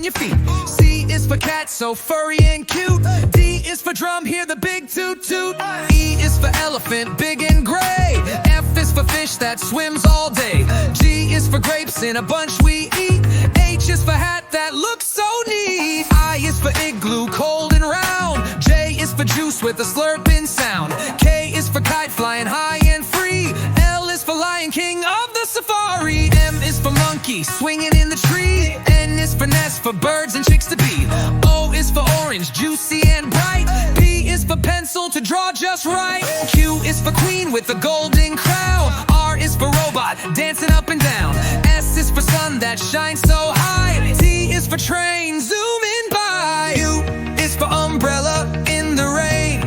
your feet. C is for cat, so furry and cute. D is for drum, hear the big toot toot. E is for elephant, big and gray. F is for fish that swims all day. G is for grapes in a bunch we eat. H is for hat that looks so neat. I is for igloo, cold and round. J is for juice with a slurping sound. K is for kite flying high and free. L is for lion, king of the safari. M is for monkey, swinging in the tree. N is for nest, for birds and chicks to be. O is for orange, juicy and bright. P is for pencil to draw just right. Q is for queen with a golden crown. R is for robot, dancing up and down. S is for sun that shines so high. T is for train, zooming by. U is for umbrella in the rain.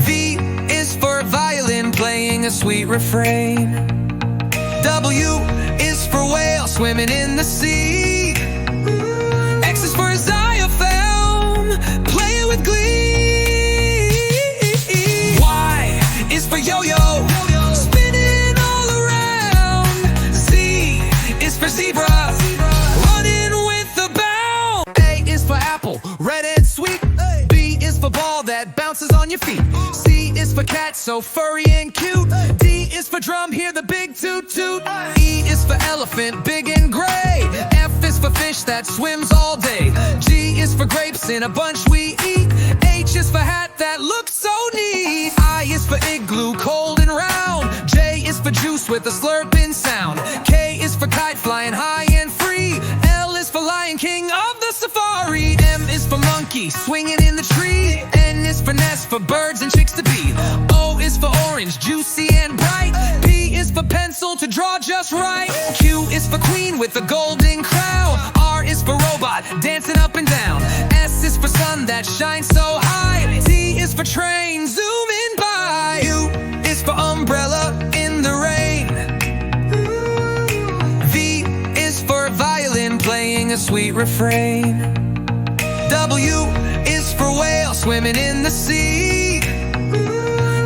V is for violin, playing a sweet refrain. W is for whale, swimming in the sea. X is for xylophone, playing with glee. Y is for yo-yo, spinning all around. Z is for zebra, running with a bound. A is for apple, red and sweet. B is for ball that bounces on your feet. C is for cat, so furry and cute. D is for drum, hear the big toot toot. E is for elephant, big and gray. F is for fish that swims all day. G is for grapes in a bunch we eat. H is for hat that looks so neat. I is for igloo, cold and round. J is for juice with a slurping sound. K is for kite flying high and free. L is for lion, king of the safari. M is for monkey, swinging in the tree. N is for nest, for birds and chicks to be. O is for orange, juicy and bright. P is for pencil to draw just right. Q is for queen with a golden crown. R is for robot, dancing up and down. S is for sun that shines so high. T is for train, zooming by. U is for umbrella in the rain. V is for violin, playing a sweet refrain. W is for whale, swimming in the sea.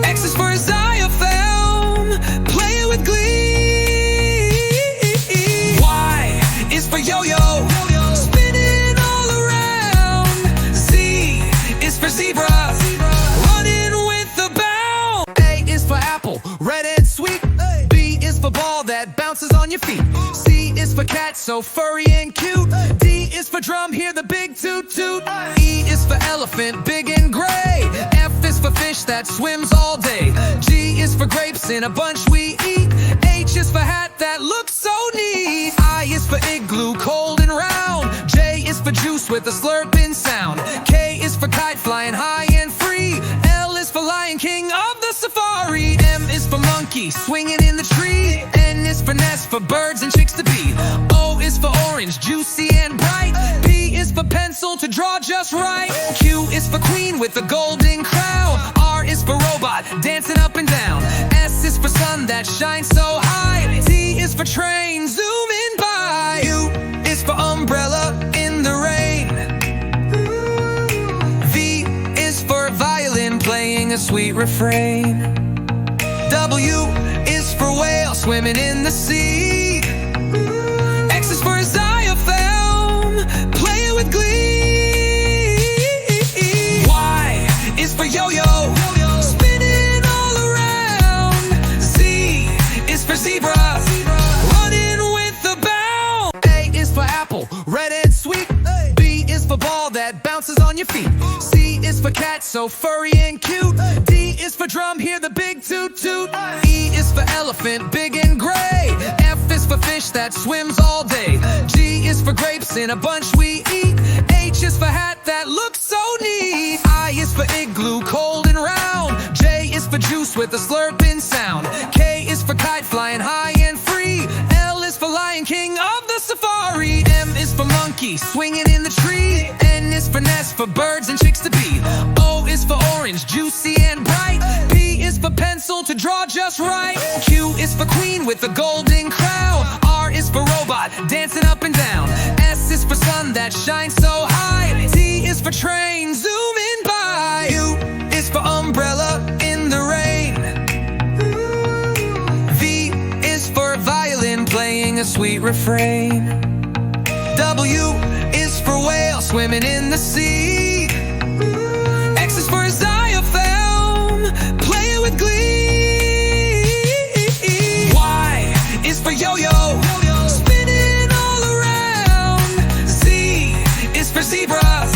X is for xylophone, playing with glee. Y is for yo-yo, spinning all around. Z is for zebra, running with a bound. A is for apple, red and sweet. B is for ball that bounces on your feet. C is for cat, so furry and cute. D is for drum, hear the big toot toot. E is for elephant, big and gray. F is for fish that swims all day. G is for grapes in a bunch we eat. H is for hat that looks so neat. I is for igloo, cold and round. J is for juice with a slurping sound. K is for kite flying high and free. L is for lion, king of the safari. M is for monkey, swinging in the tree. N is for nest, for birds and chicks to be. O is for orange, juicy and bright. P is for pencil to draw just right. Q is for queen with a golden crown. R is for robot, dancing up and down. S is for sun that shines so high. T is for train, zooming by. U is for umbrella in the rain. V is for violin, playing a sweet refrain. W is for whale, swimming in the sea. X is for xylophone, playing with glee. Y is for yo-yo, spinning all around. Z is for zebra, running with a bound. A is for apple, red and sweet. B is for ball that bounces on your feet. C is for cat, so furry and cute. D is for drum, hear the big toot toot. E is for elephant, big and gray. F is for fish that swims all day. G is for grapes in a bunch we eat. H is for hat that looks so neat. I is for igloo, cold and round. J is for juice with a slurping sound. K is for kite flying high and free. L is for lion, king of the safari. M is for monkey, swinging in the tree. N is for nest, for birds and chicks to be. O is for orange, juicy and bright. P is for pencil to draw just right. Q is for queen with a golden crown. R is for robot, dancing up and down. S is for sun that shines so high. T is for train, zooming by. U is for umbrella in the rain. V is for violin, playing a sweet refrain. W is for whale swimming in the sea. X is for xylophone, playing with glee. Y is for yo-yo, spinning all around. Z is for zebra,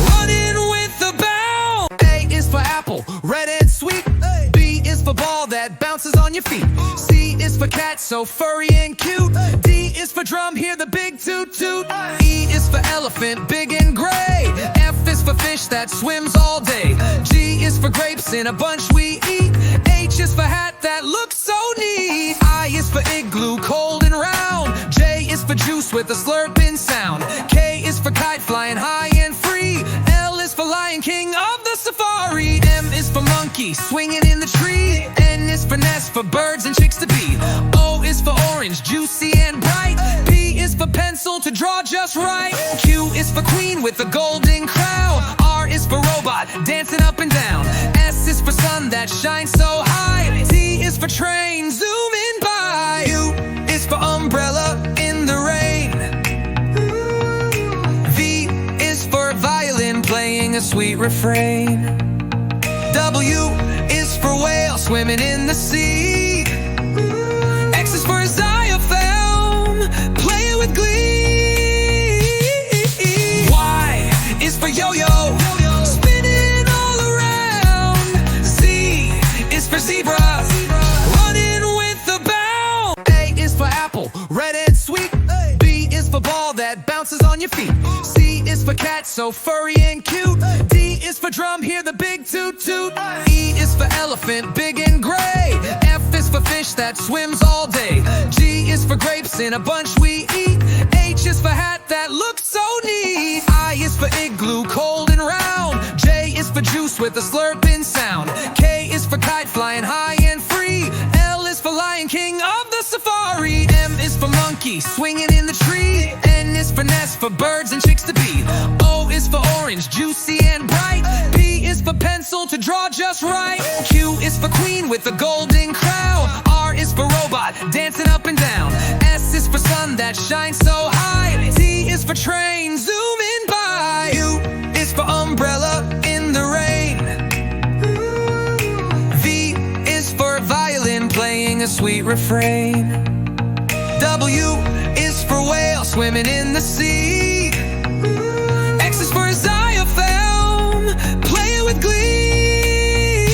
running with a bound. A is for apple, red and sweet. B is for ball that bounces on your feet. C is for cat, so furry and cute. D is for drum, hear the big toot toot. E is for elephant, big and gray. F is for fish that swims all day. G is for grapes in a bunch we eat. H is for hat that looks so neat. I is for igloo, cold and round. J is for juice with a slurping sound. K is for kite flying high and free. L is for lion, king of the safari. M is for monkey, swinging in the tree. N is for nest, for birds and chicks to be. O is for orange, juicy and bright. P is for pencil to draw just right. Q is for queen with a golden crown. R is for robot, dancing up and down. S is for sun that shines so high. T is for train, zooming by. U is for umbrella in the rain. V is for violin, playing a sweet refrain. W is for whale swimming in the sea. X is for xylophone, playing with glee. Y is for yo-yo, spinning all around. Z is for zebra, running with a bound. A is for apple, red and sweet. B is for ball that bounces on your feet. C is for cat, so furry and cute. D is for drum, hear the big toot toot. E is for elephant, big and gray. F is for fish that swims all day. G is for grapes in a bunch we eat. H is for hat that looks so neat. I is for igloo, cold and round. J is for juice with a slurping sound. K is for kite flying high and free. L is for lion, king of the safari. M is for monkey, swinging in the tree. N is for nest, for birds and chicks to be. O is for orange, juicy and bright. P is for pencil to draw just right. Q is for queen with a golden crown. R is for robot, dancing up and down. S is for sun that shines so high. T is for train, zooming by. U is for umbrella in the rain. V is for violin, playing a sweet refrain. W is for whale swimming in the sea. X is for xylophone, playing with glee.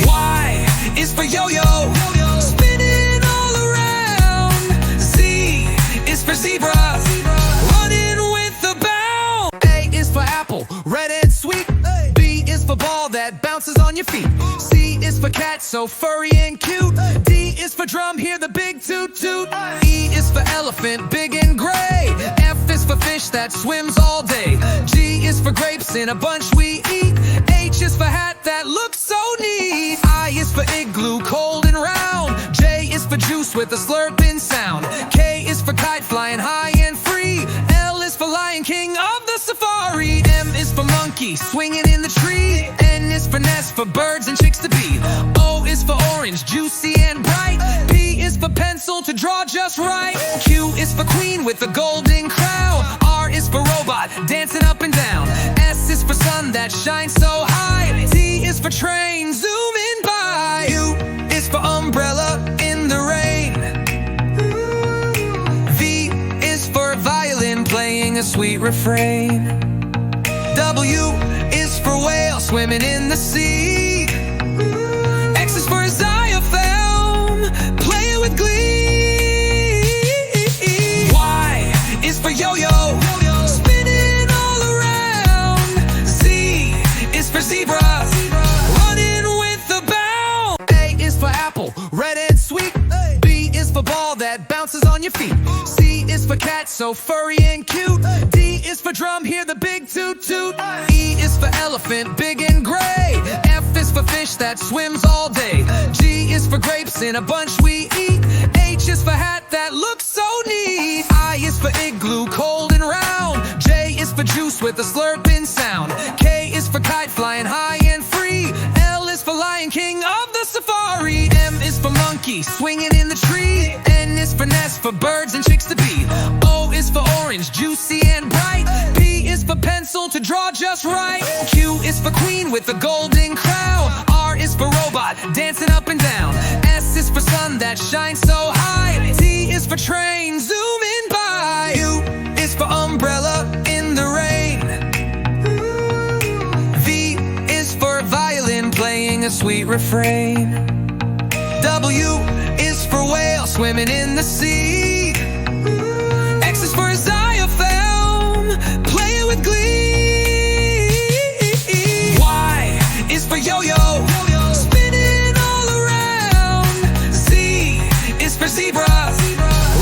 Y is for yo-yo, spinning all around. Z is for zebra, running with a bound. A is for apple, red and sweet. B is for ball that bounces on your feet. C is for cat, so furry and cute. D is for drum, hear the big toot toot. E is for elephant, big and gray. F is for fish that swims all day. G is for grapes in a bunch we eat. H is for hat that looks so neat. I is for igloo, cold and round. J is for juice with a slurping sound. K is for kite flying high and free. L is for lion, king of the safari. M is for monkey, swinging in the tree. N is for nest, for birds and chicks to be. O is for orange, juicy and bright. P is for pencil to draw just right. Q is for queen with a golden crown. R is for robot, dancing up and down. S is for sun that shines so high. T is for train, zooming by. U is for umbrella in the rain. V is for violin, playing a sweet refrain. W is for whale swimming in the sea. X is for xylophone, playing with glee. Y is for yo-yo, spinning all around. Z is for zebra, running with a bound. A is for apple, red and sweet. B is for ball that bounces on your feet. C is for cat, so furry and cute. D is for drum, hear the big toot toot. E is for elephant, big and gray. F is for fish that swims all day. G is for grapes in a bunch we eat. H is for hat that looks so neat. I is for igloo, cold and round. J is for juice with a slurping sound. K is for kite flying high and free. L is for lion, king of the safari. M is for monkey, swinging in the tree. N is for nest, for birds and chicks to be. O is for orange, juicy and bright. P is for pencil to draw just right. Q is for queen with a golden crown. R is for robot, dancing up and down. S is for sun that shines so high. T is for train, zooming by. U is for umbrella in the rain. V is for violin playing a sweet refrain. W is for whale swimming in the sea. X is for xylophone playing with glee. Y is for yo-yo spinning all around. Z is for zebra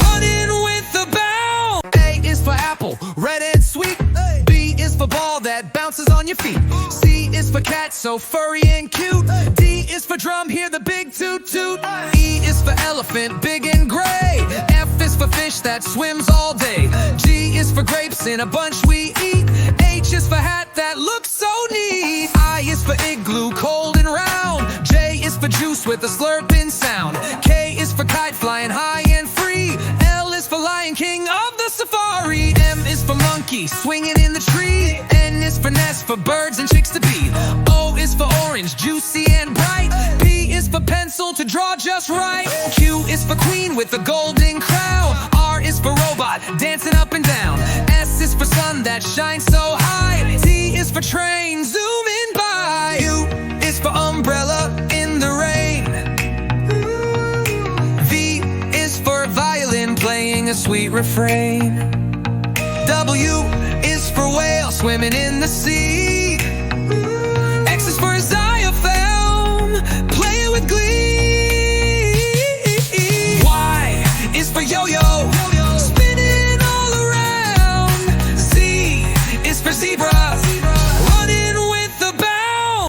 running with a bound. A is for apple, red and sweet. B is for ball that bounces on your feet. C is for cat, so furry and cute. D is for drum, hear the big toot toot. E is for elephant, big and gray. F is for fish that swims all day. G is for grapes in a bunch we eat. H is for hat that looks so neat. I is for igloo, cold and round. J is for juice with a slurping sound. K is for kite flying high and free. L is for lion, king of the safari. M is for monkey, swinging in the tree. N is for nest, for birds and chicks to be. O is for orange, juicy and bright. P is for pencil to draw just right. Q is for queen with a golden crown. R is for robot, dancing up and down. S is for sun that shines so high. T is for train, zooming by. U is for umbrella in the rain. V is for violin playing a sweet refrain. W is for whale swimming in the sea. X is for xylophone playing with glee. Y is for yo-yo